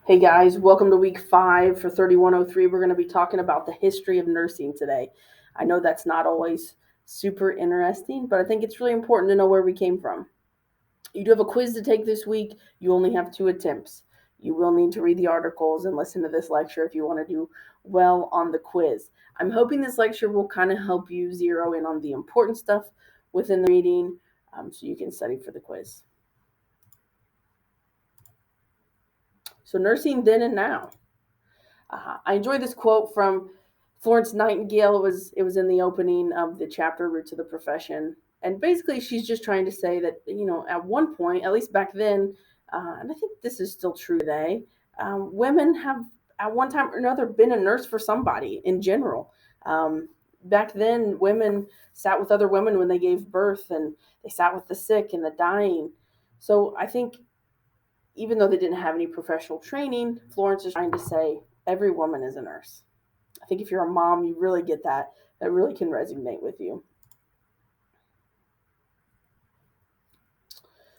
Hey guys, welcome to week 5 for 3103. We're going to be talking about the history of nursing today. I know that's not always super interesting, but I think it's really important to know where we came from. You do have a quiz to take this week. You only have 2 attempts. You will need to read the articles and listen to this lecture if you want to do well on the quiz. I'm hoping this lecture will kind of help you zero in on the important stuff within the reading so you can study for the quiz. So, nursing then and now. I enjoy this quote from Florence Nightingale. It was in the opening of the chapter Roots of the Profession, and basically she's just trying to say that at one point, at least back then, and I think this is still true today, women have at one time or another been a nurse for somebody in general. Back then, women sat with other women when they gave birth, and they sat with the sick and the dying. So I think even though they didn't have any professional training, Florence is trying to say every woman is a nurse. I think if you're a mom, you really get that. That really can resonate with you.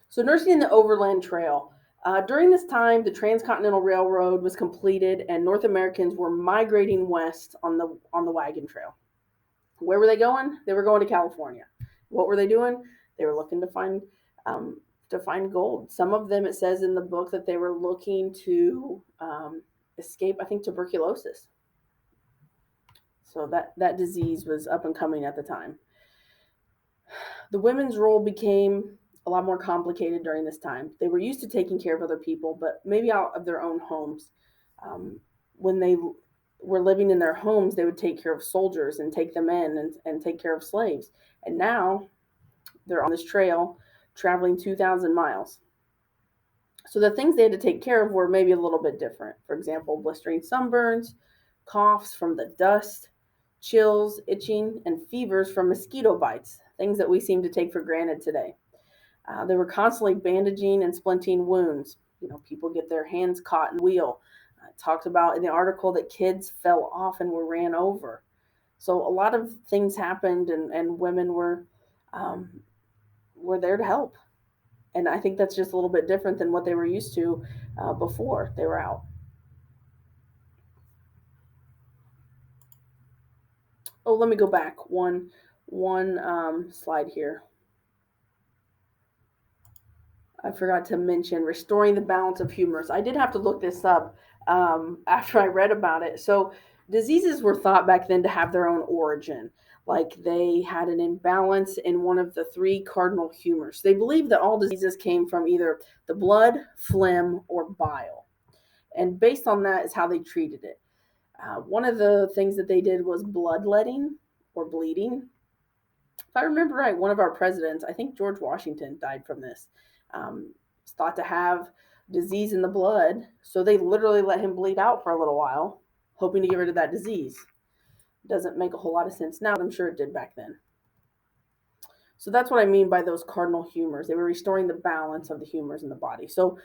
So, nursing in the Overland Trail. During this time, the Transcontinental Railroad was completed, and North Americans were migrating west on the wagon trail. Where were they going? They were going to California. What were they doing? They were looking to find gold. Some of them, it says in the book, that they were looking to escape, I think, tuberculosis. So that disease was up and coming at the time. The women's role became a lot more complicated during this time. They were used to taking care of other people, but maybe out of their own homes. When they were living in their homes, they would take care of soldiers and take them in and take care of slaves. And now they're on this trail traveling 2,000 miles. So the things they had to take care of were maybe a little bit different. For example, blistering sunburns, coughs from the dust, chills, itching, and fevers from mosquito bites, things that we seem to take for granted today. They were constantly bandaging and splinting wounds. People get their hands caught in the wheel. It talked about in the article that kids fell off and were ran over. So a lot of things happened, and women were there to help. And I think that's just a little bit different than what they were used to before they were out. Oh, let me go back one slide here. I forgot to mention restoring the balance of humors. I did have to look this up after I read about it. So, diseases were thought back then to have their own origin. Like they had an imbalance in one of the 3 cardinal humors. They believed that all diseases came from either the blood, phlegm, or bile. And based on that is how they treated it. One of the things that they did was bloodletting or bleeding. If I remember right, one of our presidents, I think George Washington, died from this. Was thought to have disease in the blood, so they literally let him bleed out for a little while, hoping to get rid of that disease. Doesn't make a whole lot of sense now, but I'm sure it did back then. So that's what I mean by those cardinal humors. They were restoring the balance of the humors in the body. So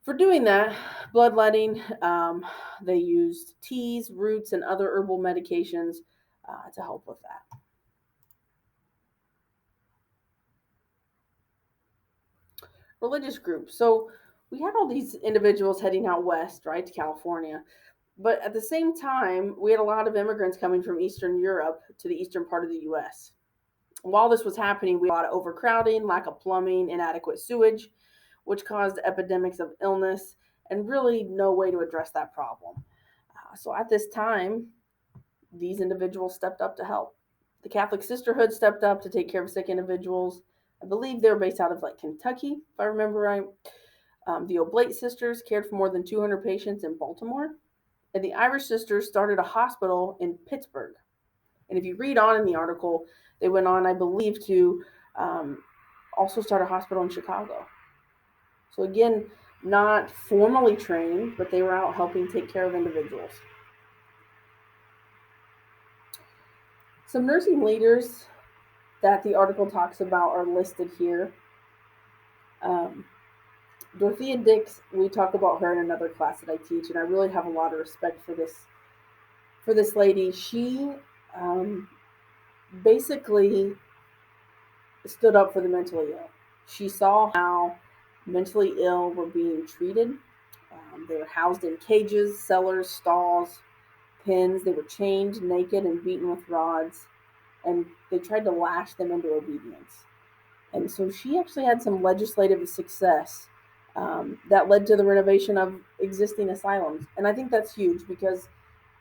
for doing that, bloodletting, they used teas, roots, and other herbal medications to help with that. Religious groups. So we had all these individuals heading out west, right, to California. But at the same time, we had a lot of immigrants coming from Eastern Europe to the eastern part of the US. While this was happening, we had a lot of overcrowding, lack of plumbing, inadequate sewage, which caused epidemics of illness, and really no way to address that problem. So at this time, these individuals stepped up to help. The Catholic Sisterhood stepped up to take care of sick individuals. I believe they were based out of like Kentucky, if I remember right. The Oblate Sisters cared for more than 200 patients in Baltimore. And the Irish Sisters started a hospital in Pittsburgh. And if you read on in the article, they went on, I believe, to also start a hospital in Chicago. So again, not formally trained, but they were out helping take care of individuals. Some nursing leaders that the article talks about are listed here. Um, Dorothea Dix, we talk about her in another class that I teach, and I really have a lot of respect for this lady. She basically stood up for the mentally ill. She saw how mentally ill were being treated. They were housed in cages, cellars, stalls, pens. They were chained naked and beaten with rods, and they tried to lash them into obedience. And so she actually had some legislative success that led to the renovation of existing asylums. And I think that's huge because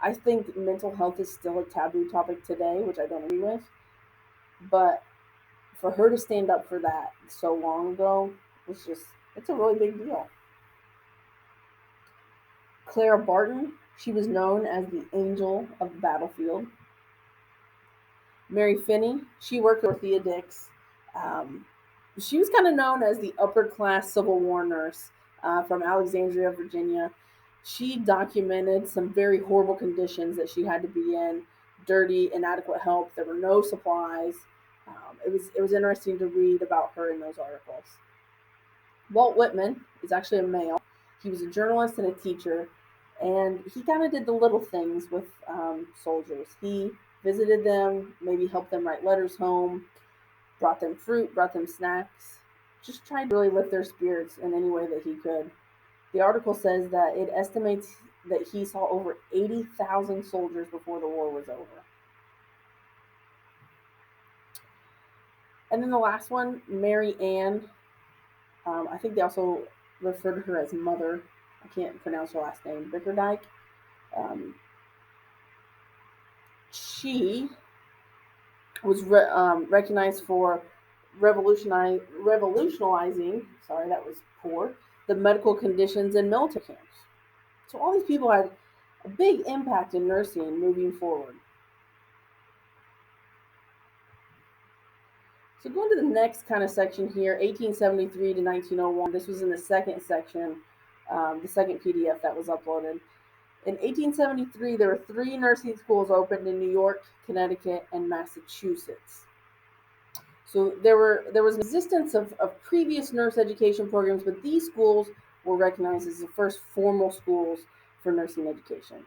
I think mental health is still a taboo topic today, which I don't agree with. But for her to stand up for that so long ago was just, it's a really big deal. Clara Barton, she was known as the angel of the battlefield. Mary Finney, she worked with Dorothea Dix. Um, she was kind of known as the upper class Civil War nurse from Alexandria, Virginia. She documented some very horrible conditions that she had to be in, dirty, inadequate help. There were no supplies. It was interesting to read about her in those articles. Walt Whitman is actually a male. He was a journalist and a teacher, and he kind of did the little things with soldiers. He visited them, maybe helped them write letters home, brought them fruit, brought them snacks, just tried to really lift their spirits in any way that he could. The article says that it estimates that he saw over 80,000 soldiers before the war was over. And then the last one, Mary Ann. I think they also refer to her as Mother. I can't pronounce her last name. Bickerdike. Um, she was recognized for revolutionizing. Sorry, that was poor. The medical conditions in military camps. So all these people had a big impact in nursing moving forward. So going to the next kind of section here, 1873 to 1901. This was in the second section, the second PDF that was uploaded. In 1873, there were 3 nursing schools opened in New York, Connecticut, and Massachusetts. So there was an existence of previous nurse education programs, but these schools were recognized as the first formal schools for nursing education.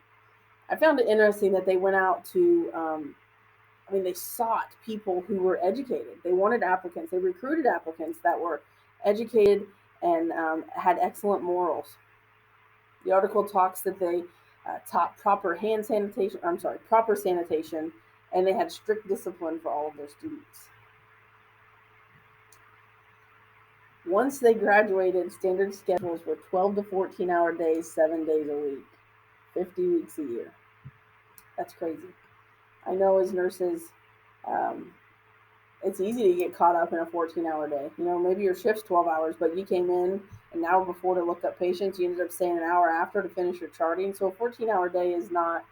I found it interesting that they went out to they sought people who were educated. They wanted applicants. They recruited applicants that were educated and had excellent morals. The article talks that they taught proper sanitation, and they had strict discipline for all of their students. Once they graduated, standard schedules were 12 to 14-hour days, 7 days a week, 50 weeks a year. That's crazy. I know as nurses, it's easy to get caught up in a 14-hour day. Maybe your shift's 12 hours, but you came in an hour before to look up patients. You ended up staying an hour after to finish your charting. So a 14-hour day is not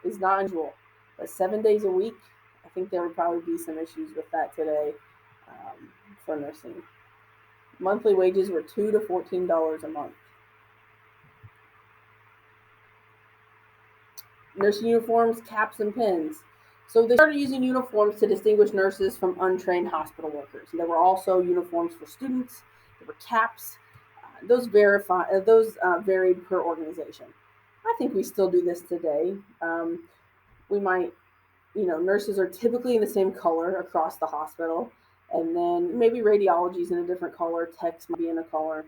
unusual. But 7 days a week, I think there would probably be some issues with that today for nursing. Monthly wages were $2 to $14 a month. Nursing uniforms, caps, and pins. So they started using uniforms to distinguish nurses from untrained hospital workers. There were also uniforms for students. There were caps. Those varied per organization. I think we still do this today. We might, nurses are typically in the same color across the hospital, and then maybe radiology is in a different color. Techs might be in a color.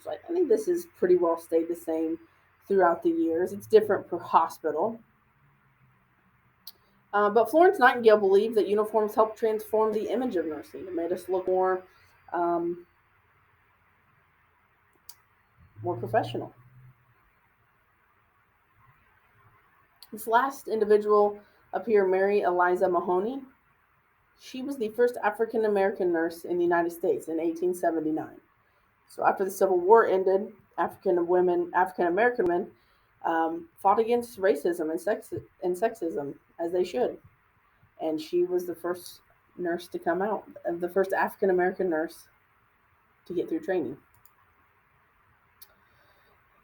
So I think this has pretty well stayed the same throughout the years. It's different per hospital. But Florence Nightingale believed that uniforms helped transform the image of nursing. It made us look more professional. This last individual up here, Mary Eliza Mahoney, she was the first African American nurse in the United States in 1879. So after the Civil War ended, African American women fought against racism and sexism, as they should. And she was the first nurse to come out, the first African American nurse to get through training.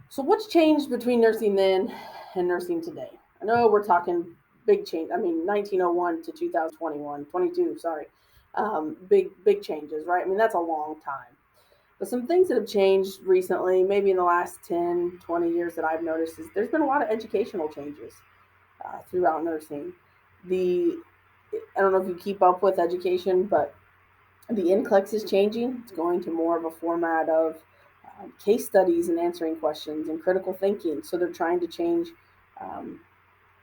So what's changed between nursing then and nursing today? I know we're talking big change. 1901 to 2021, 22, sorry. Big changes, right? That's a long time. But some things that have changed recently, maybe in the last 10, 20 years that I've noticed, is there's been a lot of educational changes throughout nursing. I don't know if you keep up with education, but the NCLEX is changing. It's going to more of a format of case studies and answering questions, and critical thinking. So they're trying to change um,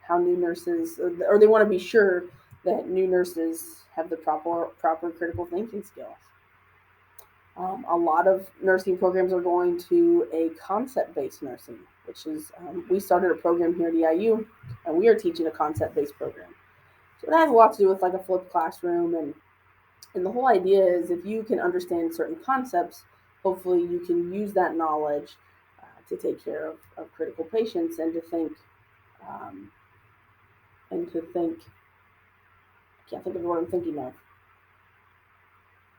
how new nurses, or they want to be sure that new nurses have the proper critical thinking skills. A lot of nursing programs are going to a concept-based nursing, which is we started a program here at EIU, and we are teaching a concept-based program. So it has a lot to do with like a flipped classroom, and the whole idea is if you can understand certain concepts, hopefully you can use that knowledge to take care of critical patients and to think um, and to think. I can't think of what I'm thinking of.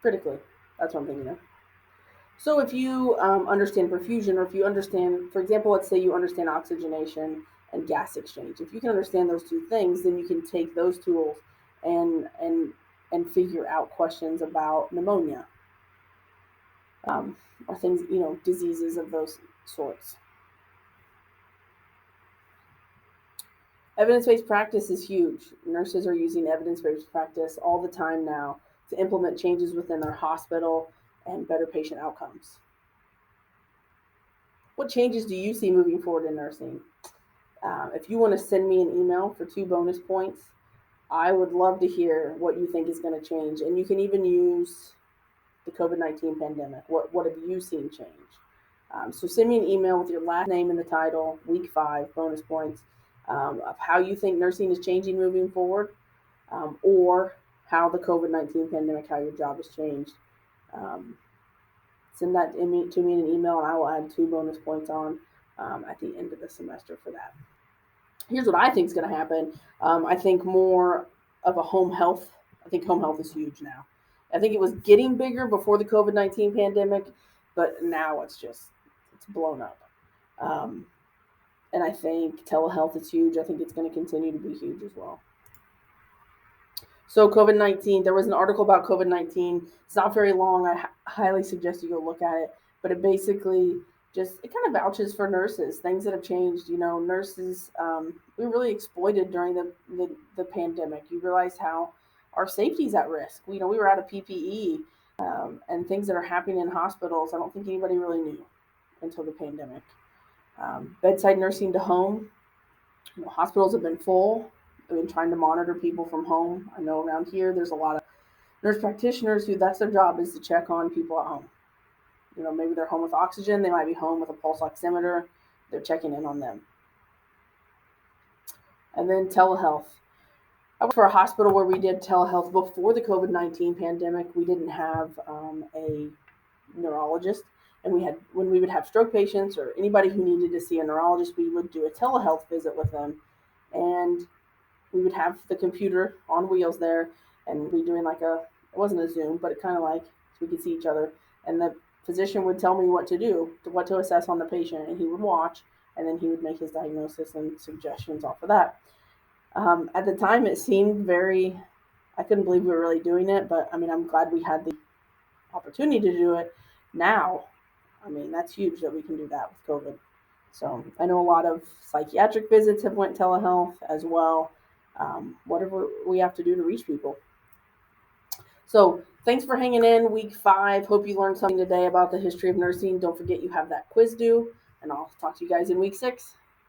Critically, that's what I'm thinking of. So if you understand perfusion, or if you understand, for example, let's say you understand oxygenation and gas exchange. If you can understand those two things, then you can take those tools and and and figure out questions about pneumonia, um, or things, diseases of those sorts. Evidence-based practice is huge. Nurses are using evidence-based practice all the time now to implement changes within their hospital and better patient outcomes. What changes do you see moving forward in nursing? If you want to send me an email for 2 bonus points, I would love to hear what you think is going to change. And you can even use the COVID-19 pandemic. What have you seen change? So send me an email with your last name in the title, week 5, bonus points, of how you think nursing is changing moving forward, or how the COVID-19 pandemic, how your job has changed. Um, Send that to me in an email, and I will add 2 bonus points on at the end of the semester for that. Here's what I think is going to happen. I think more of a home health. I think home health is huge now. I think it was getting bigger before the COVID-19 pandemic, but now it's blown up. Um, and I think telehealth is huge. I think it's going to continue to be huge as well. So COVID-19, there was an article about COVID-19. It's not very long. I highly suggest you go look at it. But it basically it kind of vouches for nurses, things that have changed. Nurses, we were really exploited during the pandemic. You realize how our safety is at risk. We were out of PPE, and things that are happening in hospitals. I don't think anybody really knew until the pandemic. Bedside nursing to home. Hospitals have been full. I've been trying to monitor people from home. I know around here there's a lot of nurse practitioners who that's their job, is to check on people at home. Maybe they're home with oxygen. They might be home with a pulse oximeter. They're checking in on them. And then telehealth. I worked for a hospital where we did telehealth before the COVID-19 pandemic. We didn't have a neurologist. And when we would have stroke patients or anybody who needed to see a neurologist, we would do a telehealth visit with them. And we would have the computer on wheels there, and we'd be doing it wasn't a Zoom, but it kind of so we could see each other. And the physician would tell me what to do, what to assess on the patient, and he would watch, and then he would make his diagnosis and suggestions off of that. At the time, it seemed I couldn't believe we were really doing it, but I'm glad we had the opportunity to do it. Now, that's huge that we can do that with COVID. So I know a lot of psychiatric visits have went telehealth as well. Whatever we have to do to reach people. So thanks for hanging in week 5. Hope you learned something today about the history of nursing. Don't forget you have that quiz due, and I'll talk to you guys in week 6.